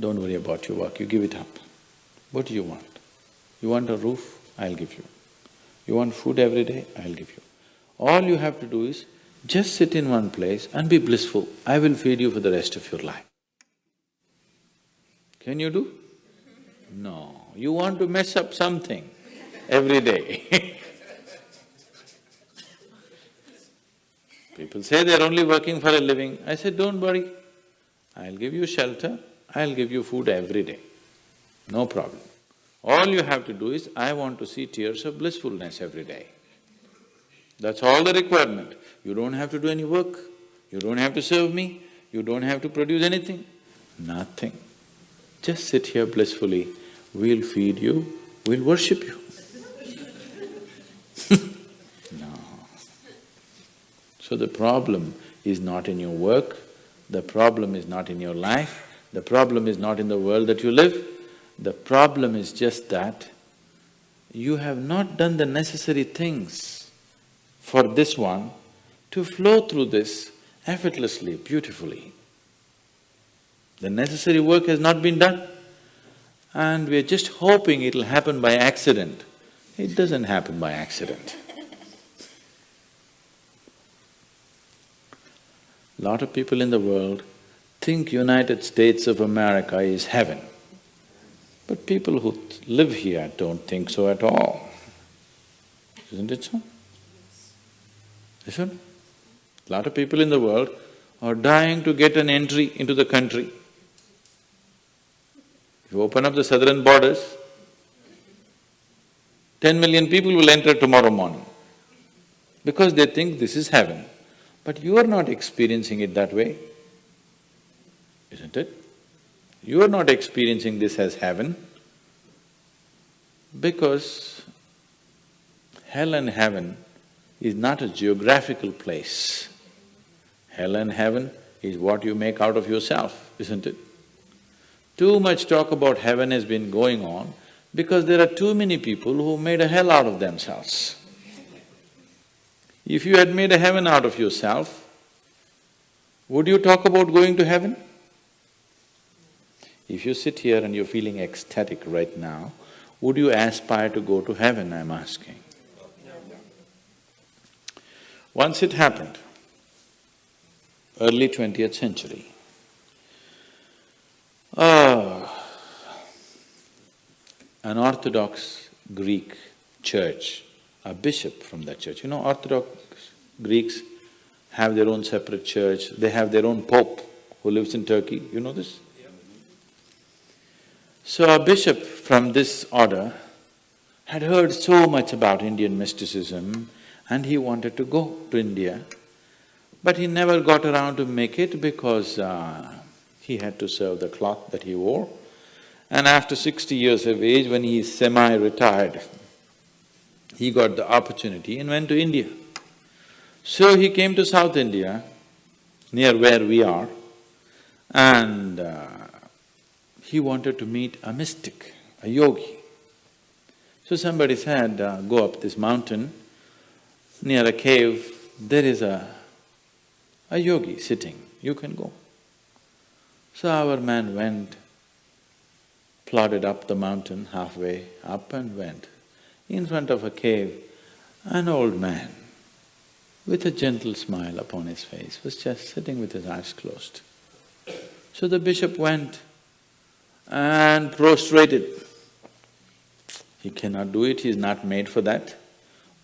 don't worry about your work, you give it up. What do you want? You want a roof? I'll give you. You want food every day? I'll give you. All you have to do is just sit in one place and be blissful. I will feed you for the rest of your life. Can you do? No, you want to mess up something every day. People say they're only working for a living. I said, don't worry, I'll give you shelter, I'll give you food every day, no problem. All you have to do is, I want to see tears of blissfulness every day. That's all the requirement. You don't have to do any work, you don't have to serve me, you don't have to produce anything, nothing. Just sit here blissfully, we'll feed you, we'll worship you. No. So the problem is not in your work, the problem is not in your life, the problem is not in the world that you live, the problem is just that you have not done the necessary things for this one to flow through this effortlessly, beautifully. The necessary work has not been done and we are just hoping it'll happen by accident. It doesn't happen by accident. Lot of people in the world think United States of America is heaven. But people who live here don't think so at all. Isn't it so? Isn't it? A lot of people in the world are dying to get an entry into the country. If you open up the southern borders, 10 million people will enter tomorrow morning because they think this is heaven. But you are not experiencing it that way, isn't it? You are not experiencing this as heaven because hell and heaven is not a geographical place. Hell and heaven is what you make out of yourself, isn't it? Too much talk about heaven has been going on because there are too many people who made a hell out of themselves. If you had made a heaven out of yourself, would you talk about going to heaven? If you sit here and you're feeling ecstatic right now, would you aspire to go to heaven, I'm asking? Once it happened, early 20th century, an Orthodox Greek church, a bishop from that church, Orthodox Greeks have their own separate church, they have their own pope who lives in Turkey, you know this? So a bishop from this order had heard so much about Indian mysticism and he wanted to go to India, but he never got around to make it because he had to serve the cloth that he wore. And after 60 years of age, when he is semi-retired, he got the opportunity and went to India. So he came to South India, near where we are, and he wanted to meet a mystic, a yogi. So somebody said, go up this mountain, near a cave, there is a yogi sitting, you can go. So our man went, plodded up the mountain, halfway up and went. In front of a cave, an old man with a gentle smile upon his face was just sitting with his eyes closed. So the bishop went and prostrated. He cannot do it, he is not made for that.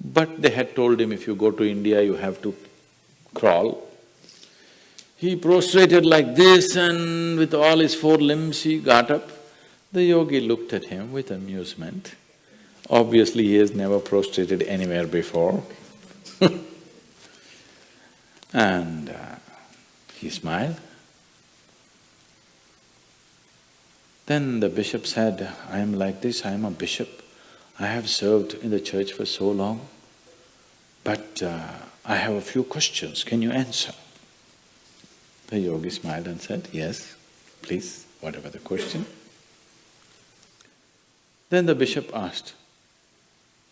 But they had told him, if you go to India, you have to crawl. He prostrated like this and with all his four limbs he got up. The yogi looked at him with amusement. Obviously, he has never prostrated anywhere before. And he smiled. Then the bishop said, I am like this, I am a bishop. I have served in the church for so long, but I have a few questions, can you answer? The yogi smiled and said, yes, please, whatever the question. Then the bishop asked,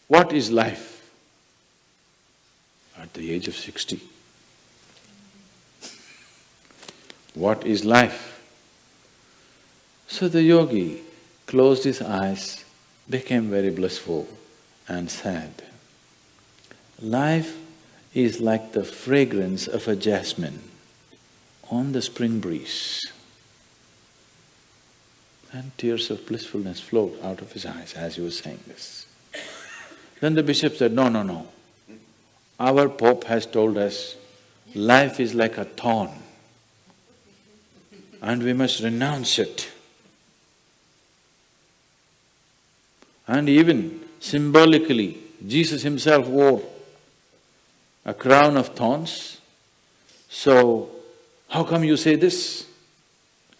what is life? At the age of 60. What is life? So the yogi closed his eyes, became very blissful and said, life is like the fragrance of a jasmine on the spring breeze. And tears of blissfulness flowed out of his eyes as he was saying this. Then the bishop said, no, no, no. Our Pope has told us life is like a thorn and we must renounce it. And even symbolically, Jesus himself wore a crown of thorns. So, how come you say this?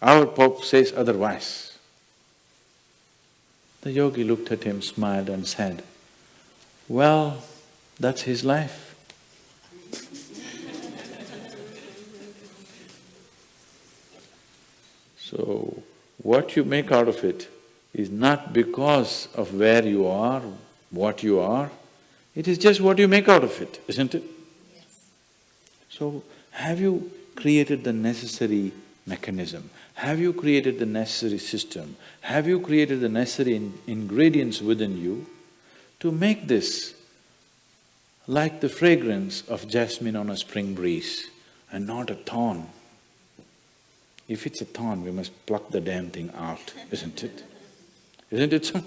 Our Pope says otherwise. The yogi looked at him, smiled and said, well, that's his life. So, what you make out of it is not because of where you are, what you are, it is just what you make out of it, isn't it? Yes. So, have you created the necessary mechanism? Have you created the necessary system? Have you created the necessary ingredients within you to make this like the fragrance of jasmine on a spring breeze and not a thorn? If it's a thorn, we must pluck the damn thing out, isn't it? Isn't it so?